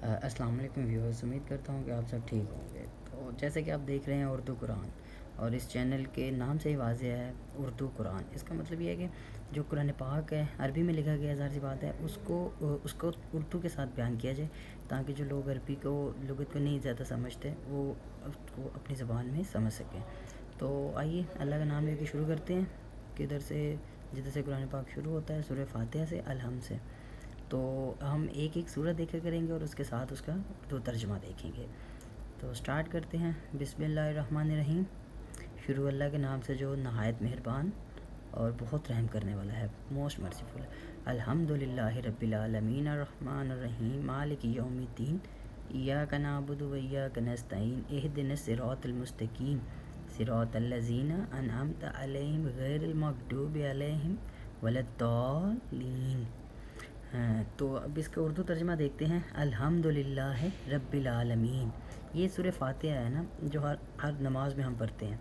السلام علیکم ویورز، امید کرتا ہوں کہ آپ سب ٹھیک ہوں گے۔ تو جیسے کہ آپ دیکھ رہے ہیں اردو قرآن، اور اس چینل کے نام سے ہی واضح ہے اردو قرآن۔ اس کا مطلب یہ ہے کہ جو قرآن پاک ہے عربی میں لکھا گیا، ظاہر سی بات ہے اس کو اردو کے ساتھ بیان کیا جائے، تاکہ جو لوگ عربی کو لغت کو نہیں زیادہ سمجھتے وہ اس کو اپنی زبان میں سمجھ سکیں۔ تو آئیے اللہ کا نام لے کے شروع کرتے ہیں، جدھر سے قرآن پاک شروع ہوتا ہے سورہ فاتحہ سے، الحمد سے۔ تو ہم ایک ایک سورہ دیکھا کریں گے اور اس کے ساتھ اس کا اردو ترجمہ دیکھیں گے۔ تو سٹارٹ کرتے ہیں۔ بسم اللہ الرحمن الرحیم۔ شروع اللہ کے نام سے جو نہایت مہربان اور بہت رحم کرنے والا ہے، موسٹ مرسیفل۔ الحمد للہ رب العالمین الرحمن الرحیم مالک یوم الدین ایاک نعبد و ایاک نستعین اہدنا الصراط المستقیم صراط الذین انعمت علیہم غیر المغضوب علیہم ولا الضالین۔ تو اب اس کا اردو ترجمہ دیکھتے ہیں۔ الحمد للہ رب العالمین، یہ سورہ فاتحہ ہے نا، جو ہر نماز میں ہم پڑھتے ہیں۔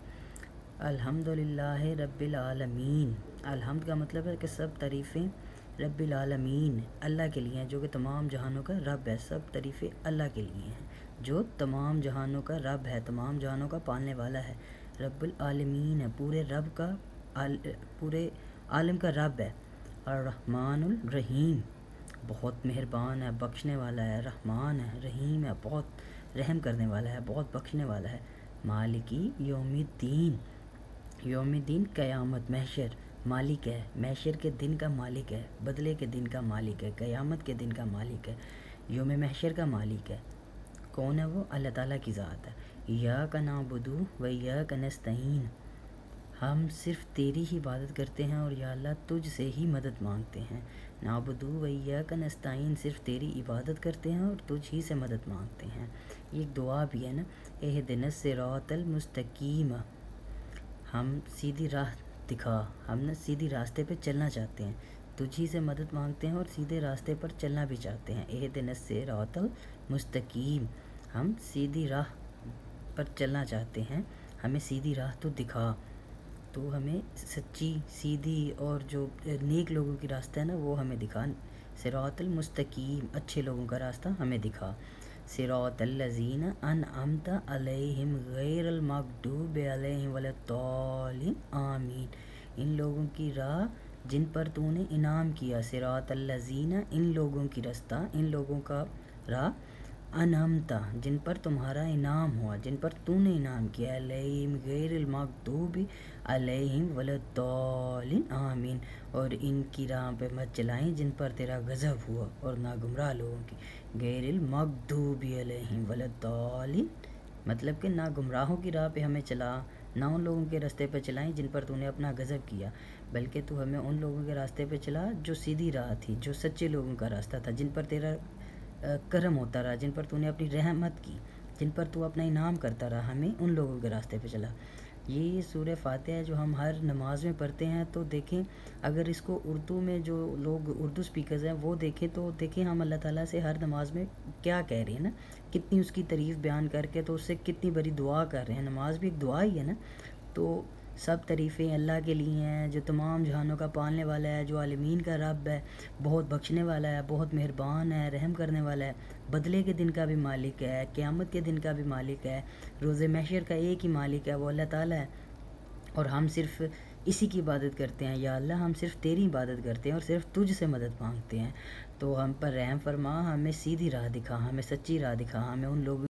الحمد للہ رب العالمین، الحمد کا مطلب ہے کہ سب تعریفیں رب العالمین اللہ کے لیے ہیں، جو کہ تمام جہانوں کا رب ہے۔ سب تعریفیں اللہ کے لیے ہیں جو تمام جہانوں کا رب ہے، تمام جہانوں کا پالنے والا ہے۔ رب العالمین ہے، پورے عالم کا رب ہے۔ الرحمن الرحیم، بہت مہربان ہے، بخشنے والا ہے۔ رحمان ہے، رحیم ہے، بہت رحم کرنے والا ہے، بہت بخشنے والا ہے۔ مالکی یوم الدین، یوم الدین قیامت، محشر، مالک ہے، محشر کے دن کا مالک ہے، بدلے کے دن کا مالک ہے، قیامت کے دن کا مالک ہے، یوم محشر کا مالک ہے۔ کون ہے وہ؟ اللہ تعالیٰ کی ذات ہے۔ ایاک نعبد و ایاک نستعین، ہم صرف تیری ہی عبادت کرتے ہیں اور یا اللہ تجھ سے ہی مدد مانگتے ہیں۔ نعبد و ایاک نستعین، صرف تیری عبادت کرتے ہیں اور تجھ ہی سے مدد مانگتے ہیں۔ یہ ایک دعا بھی ہے نا، اہدنا الصراط المستقیم، ہم سیدھی راہ دکھا، ہم نا سیدھی راستے پہ چلنا چاہتے ہیں، تجھ ہی سے مدد مانگتے ہیں اور سیدھے راستے پر چلنا بھی چاہتے ہیں۔ اہدنا الصراط المستقیم، ہم سیدھی راہ پر چلنا چاہتے ہیں، ہمیں سیدھی راہ تو دکھا، تو ہمیں سچی، سیدھی اور جو نیک لوگوں کی راستہ ہے نا وہ ہمیں دکھا۔ صراط المستقیم، اچھے لوگوں کا راستہ ہمیں دکھا۔ صراط الذین انعمت علیہم غیر المغضوب علیہم ولا الضالین آمین، ان لوگوں کی راہ جن پر تو نے انعام کیا۔ صراط الذین، ان لوگوں کی راستہ، ان لوگوں کا راہ، انعمت، جن پر تمہارا انعام ہوا، جن پر تو نے انعام کیا، علیہم غیر المغضوب علیہم ولا الضالین آمین، اور ان کی راہ پہ مت چلائیں جن پر تیرا غضب ہوا اور نہ گمراہ لوگوں کی۔ غیر المغضوب علیہم ولا الضالین، مطلب کہ نہ گمراہوں کی راہ پہ ہمیں چلا، نہ ان لوگوں کے راستے پہ چلائیں جن پر تو نے اپنا غضب کیا، بلکہ تو ہمیں ان لوگوں کے راستے پہ چلا جو سیدھی راہ تھی، جو سچے لوگوں کا راستہ تھا، جن پر تیرا کرم ہوتا رہا، جن پر تو نے اپنی رحمت کی، جن پر تو اپنا انعام کرتا رہا، ہمیں ان لوگوں کے راستے پہ چلا۔ یہ سورہ فاتحہ ہے جو ہم ہر نماز میں پڑھتے ہیں۔ تو دیکھیں اگر اس کو اردو میں جو لوگ اردو سپیکرز ہیں وہ دیکھیں تو دیکھیں ہم اللہ تعالیٰ سے ہر نماز میں کیا کہہ رہے ہیں نا، کتنی اس کی تعریف بیان کر کے تو اس سے کتنی بڑی دعا کر رہے ہیں۔ نماز بھی ایک دعا ہی ہے نا۔ تو سب تعریفیں اللہ کے لیے ہیں جو تمام جہانوں کا پالنے والا ہے، جو عالمین کا رب ہے، بہت بخشنے والا ہے، بہت مہربان ہے، رحم کرنے والا ہے، بدلے کے دن کا بھی مالک ہے، قیامت کے دن کا بھی مالک ہے، روز محشر کا ایک ہی مالک ہے، وہ اللہ تعالیٰ ہے، اور ہم صرف اسی کی عبادت کرتے ہیں۔ یا اللہ ہم صرف تیری عبادت کرتے ہیں اور صرف تجھ سے مدد مانگتے ہیں، تو ہم پر رحم فرما، ہمیں سیدھی راہ دکھا، ہمیں سچی راہ دکھا، ہمیں ان لوگوں